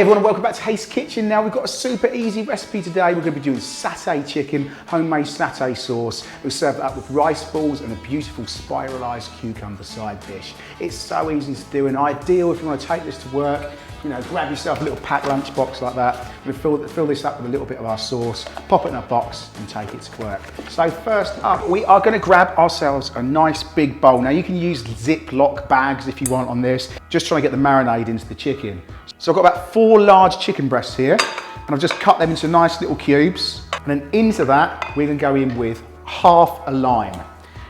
Hey everyone, welcome back to Haste Kitchen. Now we've got a super easy recipe today. We're going to be doing satay chicken, homemade satay sauce. We'll serve that up with rice balls and a beautiful spiralized cucumber side dish. It's so easy to do and ideal if you want to take this to work. You know, grab yourself a little packed lunch box like that. We're going to fill this up with a little bit of our sauce, pop it in a box and take it to work. So first up, we are going to grab ourselves a nice big bowl. Now you can use Ziploc bags if you want on this. Just trying to get the marinade into the chicken. So I've got about 4 large chicken breasts here and I've just cut them into nice little cubes. And then into that, we're going to go in with half a lime.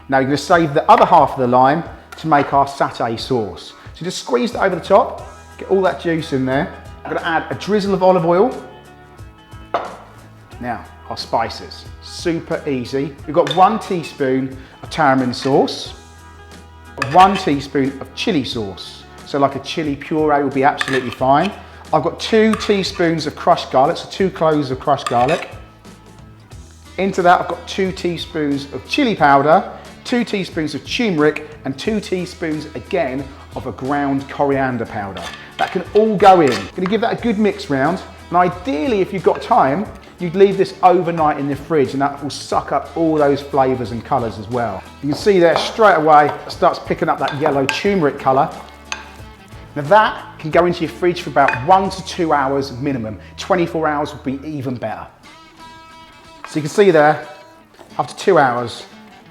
Now you're going to save the other half of the lime to make our satay sauce. So just squeeze that over the top. Get all that juice in there. I'm going to add a drizzle of olive oil. Now, our spices. Super easy. We've got 1 teaspoon of tamarind sauce, 1 teaspoon of chili sauce. So like a chili puree will be absolutely fine. I've got 2 teaspoons of crushed garlic, so 2 cloves of crushed garlic. Into that, I've got 2 teaspoons of chili powder, 2 teaspoons of turmeric, and 2 teaspoons again of a ground coriander powder. That can all go in. Going to give that a good mix round. And ideally, if you've got time, you'd leave this overnight in the fridge and that will suck up all those flavors and colors as well. You can see there straight away, it starts picking up that yellow turmeric color. Now that can go into your fridge for about 1 to 2 hours minimum. 24 hours would be even better. So you can see there, after 2 hours,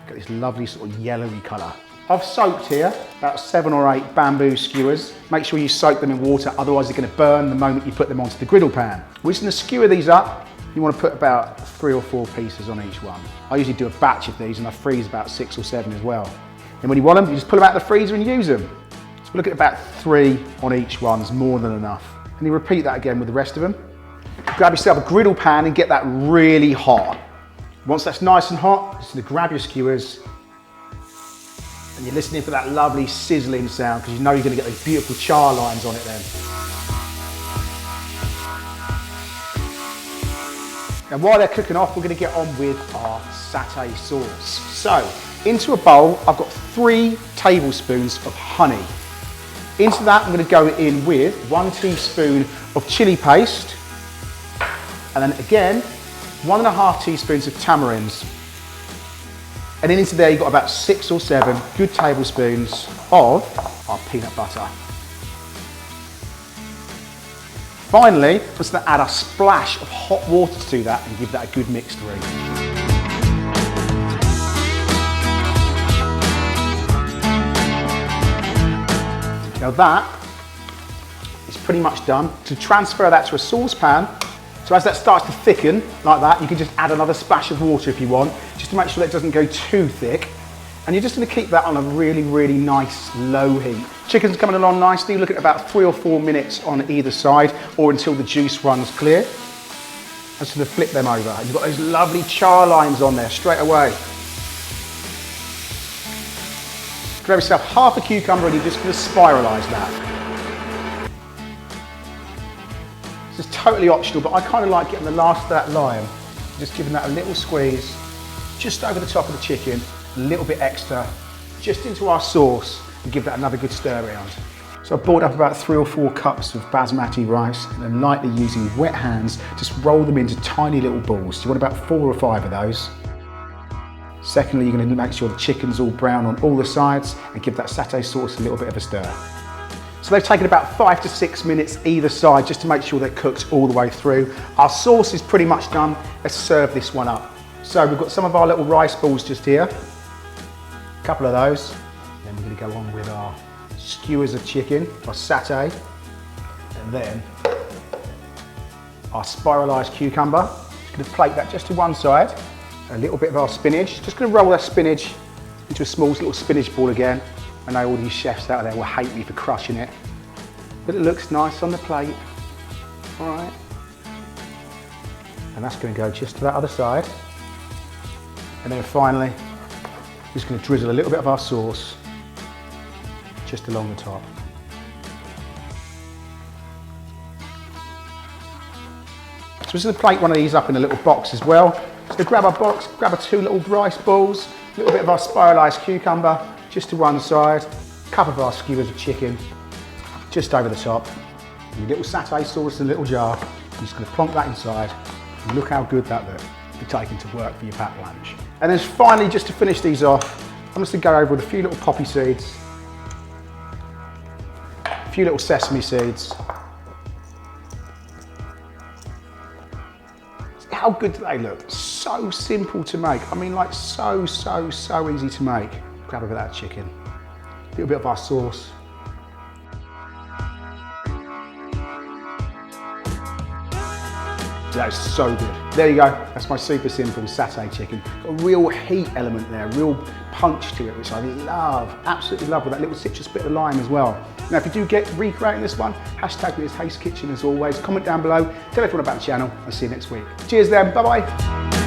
got this lovely sort of yellowy color. I've soaked here about 7 or 8 bamboo skewers. Make sure you soak them in water, otherwise they're going to burn the moment you put them onto the griddle pan. We're just going to skewer these up. You want to put about 3 or 4 pieces on each one. I usually do a batch of these and I freeze about 6 or 7 as well. And when you want them, you just pull them out of the freezer and use them. So we'll look at about 3 on each one is more than enough. And you repeat that again with the rest of them. Grab yourself a griddle pan and get that really hot. Once that's nice and hot, just going to grab your skewers and you're listening for that lovely sizzling sound because you know you're going to get those beautiful char lines on it then. Now while they're cooking off, we're going to get on with our satay sauce. So into a bowl, I've got 3 tablespoons of honey. Into that, I'm going to go in with 1 teaspoon of chili paste. And then again, 1.5 teaspoons of tamarinds. And then into there, you've got about 6 or 7 good tablespoons of our peanut butter. Finally, we're just going to add a splash of hot water to that and give that a good mix through. Now that is pretty much done. To transfer that to a saucepan, so as that starts to thicken like that, you can just add another splash of water if you want, just to make sure that it doesn't go too thick. And you're just going to keep that on a really, really nice low heat. Chicken's coming along nicely. Look at about 3 or 4 minutes on either side or until the juice runs clear. I'm just going to flip them over. You've got those lovely char lines on there straight away. Grab yourself half a cucumber and you're just going to spiralize that. This is totally optional, but I kind of like getting the last of that lime. Just giving that a little squeeze just over the top of the chicken, a little bit extra, just into our sauce and give that another good stir around. So I've boiled up about 3 or 4 cups of basmati rice and then lightly using wet hands, just roll them into tiny little balls. You want about 4 or 5 of those. Secondly, you're going to make sure the chicken's all brown on all the sides and give that satay sauce a little bit of a stir. So they've taken about 5 to 6 minutes either side just to make sure they're cooked all the way through. Our sauce is pretty much done. Let's serve this one up. So we've got some of our little rice balls just here. A couple of those. Then we're going to go on with our skewers of chicken, our satay, and then our spiralized cucumber. Just going to plate that just to one side. A little bit of our spinach. Just going to roll that spinach into a small little spinach ball again. I know all these chefs out there will hate me for crushing it, but it looks nice on the plate. All right. And that's going to go just to that other side. And then finally, just going to drizzle a little bit of our sauce just along the top. So we're just going to plate one of these up in a little box as well. So grab our box, grab our 2 little rice balls, a little bit of our spiralized cucumber, just to one side, a couple of our skewers of chicken, just over the top. Your little satay sauce in a little jar. You're just going to plonk that inside. And look how good that looks. Be taken to work for your packed lunch. And then finally, just to finish these off, I'm just going to go over with a few little poppy seeds, a few little sesame seeds. How good do they look? So simple to make. I mean, like so easy to make. Grab a bit of that chicken, a little bit of our sauce. That is so good. There you go. That's my super simple satay chicken. Got a real heat element there, a real punch to it, which I love. Absolutely love, with that little citrus bit of lime as well. Now, if you do get recreating this one, hashtag me as Haste Kitchen as always. Comment down below. Tell everyone about the channel. I'll see you next week. Cheers then. Bye bye.